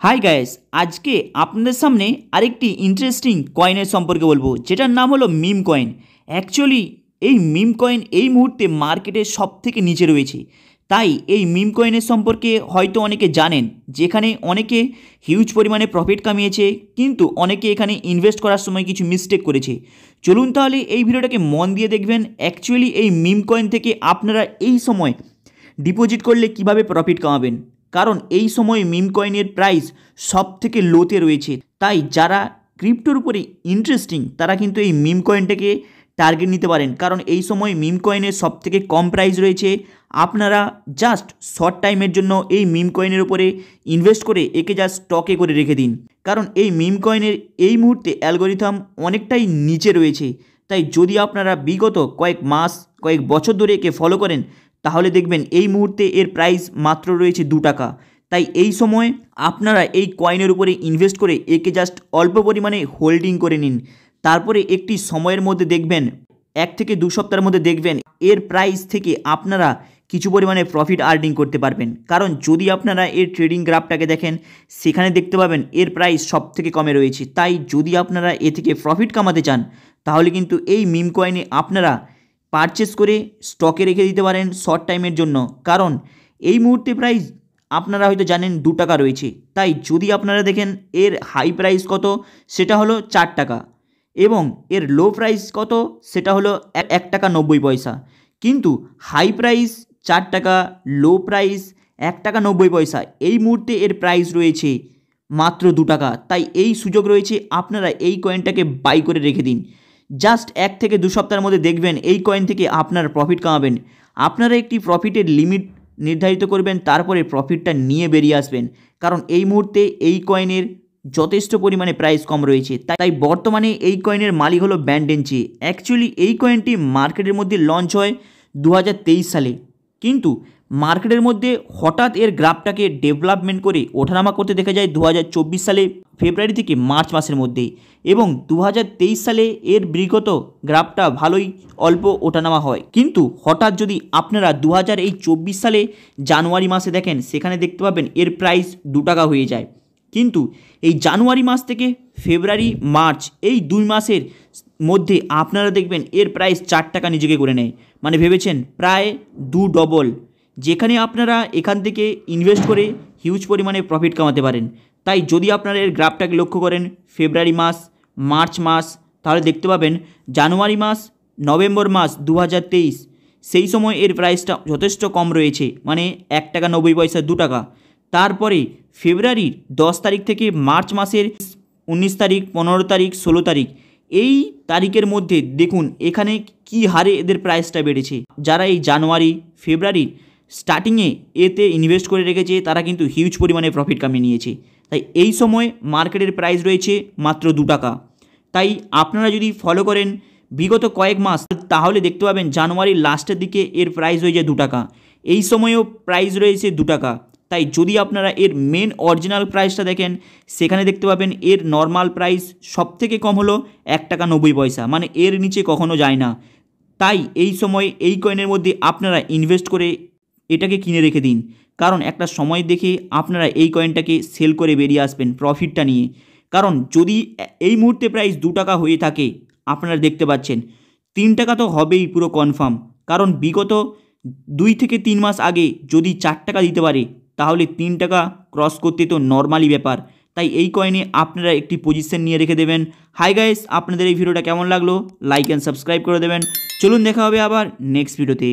Hi guys, আজকে আপনাদের সামনে আরেকটি ইন্টারেস্টিং কয়েনের সম্পর্কে বলবো, যেটার নাম হলো মিম কয়েন। অ্যাকচুয়ালি এই মিম কয়েন এই মুহূর্তে মার্কেটের সব থেকে নিচে রয়েছে। তাই এই মিম কয়েনের সম্পর্কে হয়তো অনেকে জানেন, যেখানে অনেকে হিউজ পরিমাণে প্রফিট কামিয়েছে, কিন্তু অনেকে এখানে ইনভেস্ট করার সময় কিছু মিস্টেক করেছে। চলুন তাহলে এই ভিডিওটাকে মন দিয়ে দেখবেন। অ্যাকচুয়ালি এই মিম কয়েন থেকে আপনারা এই সময় ডিপোজিট করলে কিভাবে প্রফিট কামাবেন, কারণ এই সময় মিম কয়েনের প্রাইস সব থেকে লোতে রয়েছে। তাই যারা ক্রিপ্টোর উপরে ইন্টারেস্টিং তারা কিন্তু এই মিম কয়েনটাকে টার্গেট নিতে পারেন, কারণ এই সময় মিম কয়েনের সব থেকে কম প্রাইস রয়েছে। আপনারা জাস্ট শর্ট টাইমের জন্য এই মিম কয়েনের উপরে ইনভেস্ট করে একে জাস্ট স্টকে করে রেখে দিন, কারণ এই মিম কয়েনের এই মুহূর্তে অ্যালগোরিথম অনেকটাই নিচে রয়েছে। তাই যদি আপনারা বিগত কয়েক মাস কয়েক বছর ধরে একে ফলো করেন, তাহলে দেখবেন এই মুহূর্তে এর প্রাইস মাত্র রয়েছে 2 টাকা। তাই এই সময় আপনারা এই কয়েনের উপরে ইনভেস্ট করে একে জাস্ট অল্প পরিমাণে হোল্ডিং করে নিন। তারপরে একটি সময়ের মধ্যে দেখবেন, 1 থেকে 2 সপ্তাহের মধ্যে দেখবেন এর প্রাইস থেকে আপনারা কিছু পরিমাণে প্রফিট আর্নিং করতে পারবেন। কারণ যদি আপনারা এর ট্রেডিং গ্রাফটাকে দেখেন, সেখানে দেখতে পাবেন এর প্রাইস সব থেকে কমে রয়েছে। তাই যদি আপনারা এ থেকে প্রফিট কামাতে চান, তাহলে কিন্তু এই মিম কয়েনে আপনারা পারচেস করে স্টকে রেখে দিতে পারেন শর্ট টাইমের জন্য। কারণ এই মুহূর্তে প্রাইস আপনারা হয়তো জানেন 2 টাকা রয়েছে। তাই যদি আপনারা দেখেন এর হাই প্রাইস কত, সেটা হলো 4 টাকা, এবং এর লো প্রাইস কত, সেটা হলো 1 টাকা 90 পয়সা। কিন্তু হাই প্রাইস 4 টাকা, লো প্রাইস 1 টাকা 90 পয়সা, এই মুহূর্তে এর প্রাইস রয়েছে মাত্র 2 টাকা। তাই এই সুযোগ রয়েছে, আপনারা এই কয়েনটাকে বাই করে রেখে দিন। জাস্ট 1 থেকে 2 সপ্তাহের মধ্যে দেখবেন এই কয়েন থেকে আপনার প্রফিট কামাবেন। আপনারা একটি প্রফিটের লিমিট নির্ধারিত করবেন, তারপরে প্রফিটটা নিয়ে বেরিয়ে আসবেন। কারণ এই মুহূর্তে এই কয়েনের যথেষ্ট পরিমাণে প্রাইস কম রয়েছে। তাই বর্তমানে এই কয়েনের মালিক হলো ব্যান্ডেনচি। অ্যাকচুয়ালি এই কয়েনটি মার্কেটের মধ্যে লঞ্চ হয় 2023 সালে, কিন্তু মার্কেটের মধ্যে হঠাৎ এর গ্রাফটাকে ডেভেলপমেন্ট করে ওঠানামা করতে দেখা যায় 2024 সালে ফেব্রুয়ারি থেকে মার্চ মাসের মধ্যে, এবং 2023 সালে এর বিগত গ্রাফটা ভালোই অল্প ওঠানামা হয়। কিন্তু হঠাৎ যদি আপনারা 2024 সালে জানুয়ারি মাসে দেখেন, সেখানে দেখতে পাবেন এর প্রাইস 2 টাকা হয়ে যায়। কিন্তু এই জানুয়ারি মাস থেকে ফেব্রুয়ারি মার্চ এই 2 মাসের মধ্যে আপনারা দেখবেন এর প্রাইস 4 টাকা নিজেকে করে নেয়। মানে ভেবেছেন প্রায় 2 ডবল, যেখানে আপনারা এখান থেকে ইনভেস্ট করে হিউজ পরিমাণে প্রফিট কামাতে পারেন। তাই যদি আপনারা এর গ্রাফটাকে লক্ষ্য করেন, ফেব্রুয়ারি মাস, মার্চ মাস, তাহলে দেখতে পাবেন জানুয়ারি মাস, নভেম্বর মাস 2023, সেই সময় এর প্রাইসটা যথেষ্ট কম রয়েছে, মানে 1 টাকা 90 পয়সা, 2 টাকা। তারপরে ফেব্রুয়ারির 10 তারিখ থেকে মার্চ মাসের 19 তারিখ, 15 তারিখ, 16 তারিখ, এই তারিখের মধ্যে দেখুন এখানে কি হারে এদের প্রাইসটা বেড়েছে। যারা এই জানুয়ারি ফেব্রুয়ারির স্টার্টিংয়ে এতে ইনভেস্ট করে রেখেছে, তারা কিন্তু হিউজ পরিমাণে প্রফিট কামিয়ে নিয়েছে। তাই এই সময় মার্কেটের প্রাইস রয়েছে মাত্র 2 টাকা। তাই আপনারা যদি ফলো করেন বিগত কয়েক মাস, তাহলে দেখতে পাবেন জানুয়ারির লাস্টের দিকে এর প্রাইস হয়ে যায় 2 টাকা, এই সময়েও প্রাইস রয়েছে 2 টাকা। তাই যদি আপনারা এর মেন অরিজিনাল প্রাইসটা দেখেন, সেখানে দেখতে পাবেন এর নর্মাল প্রাইস সব থেকে কম হলো 1 টাকা 90 পয়সা, মানে এর নিচে কখনো যায় না। তাই এই সময় এই কয়েনের মধ্যে আপনারা ইনভেস্ট করে এটাকে কিনে রেখে দিন, কারণ একটা সময় দেখে আপনারা এই কয়েনটাকে সেল করে বেরিয়ে আসবেন প্রফিটটা নিয়ে। কারণ যদি এই মুহূর্তে প্রাইস 2 টাকা হয়ে থাকে, আপনারা দেখতে পাচ্ছেন 3 টাকা তো হবেই পুরো কনফার্ম। কারণ বিগত 2 থেকে 3 মাস আগে যদি 4 টাকা দিতে পারে, তাহলে 3 টাকা ক্রস করতে তো নর্মালি ব্যাপার। তাই এই কয়েনে আপনারা একটি পজিশন নিয়ে রেখে দেবেন। হাই গাইস, আপনাদের এই ভিডিওটা কেমন লাগলো? লাইক অ্যান্ড সাবস্ক্রাইব করে দেবেন। চলুন দেখা হবে আবার নেক্সট ভিডিওতে।